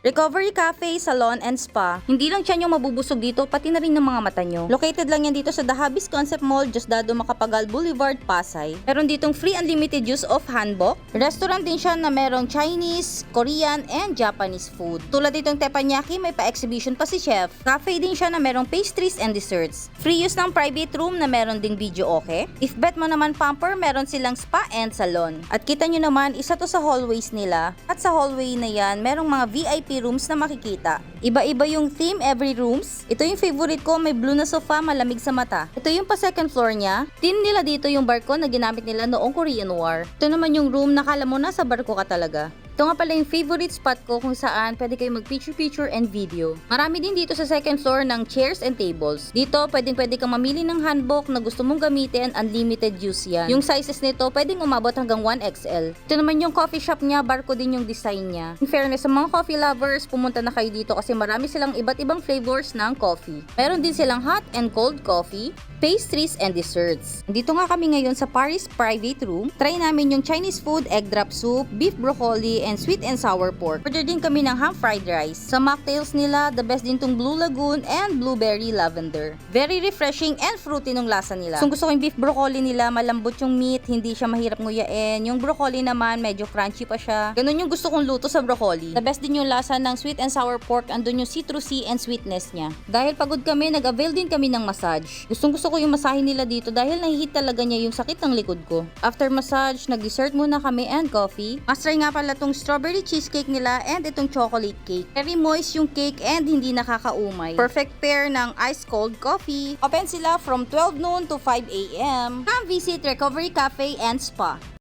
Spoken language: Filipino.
Recovery Cafe, Salon and Spa. Hindi lang siya yung mabubusog dito, pati na rin ng mga mata nyo. Located lang yan dito sa The Habis Concept Mall, Diosdado Macapagal Boulevard, Pasay. Meron ditong free unlimited use of hanbok. Restaurant din siya na merong Chinese, Korean, and Japanese food. Tulad ditong teppanyaki, may pa-exhibition pa si chef. Cafe din siya na merong pastries and desserts. Free use ng private room na meron ding video okay. If bet mo naman pamper, meron silang spa and salon. At kita nyo naman, isa to sa hallways nila. At sa hallway na yan, merong mga VIP rooms na makikita. Iba-iba yung theme every rooms. Ito yung favorite ko, may blue na sofa, malamig sa mata. Ito yung pa second floor niya. Theme nila dito yung barko na ginamit nila noong Korean War. Ito naman yung room na kala mo nasa barko ka talaga. Ito nga pala yung favorite spot ko kung saan pwede kayo mag-picture and video. Marami din dito sa second floor ng chairs and tables. Dito, pwede kang mamili ng hanbok na gusto mong gamitin, unlimited use yan. Yung sizes nito, pwedeng umabot hanggang 1XL. Ito naman yung coffee shop niya, barko din yung design niya. In fairness, sa mga coffee lovers, pumunta na kayo dito kasi marami silang iba't ibang flavors ng coffee. Meron din silang hot and cold coffee, pastries and desserts. Dito nga kami ngayon sa Paris private room. Try namin yung Chinese food, egg drop soup, beef broccoli, and sweet and sour pork. Order din kami ng ham fried rice. Sa mocktails nila, the best din tong Blue Lagoon and Blueberry Lavender. Very refreshing and fruity nung lasa nila. So gusto ko yung beef broccoli nila, malambot yung meat, hindi siya mahirap nguyain. Yung broccoli naman, medyo crunchy pa siya. Ganun yung gusto kong luto sa broccoli. The best din yung lasa ng sweet and sour pork, andun yung citrusy and sweetness niya. Dahil pagod kami, nag-avail din kami ng massage. Gustong gusto ko yung masahe nila dito dahil nahihit talaga niya yung sakit ng likod ko. After massage, nag-dessert muna kami and coffee. Mas try nga pala tong strawberry cheesecake nila and itong chocolate cake. Very moist yung cake and hindi nakakaumay. Perfect pair ng ice cold coffee. Open sila from 12 noon to 5 a.m. Come visit Recovery Cafe and Spa.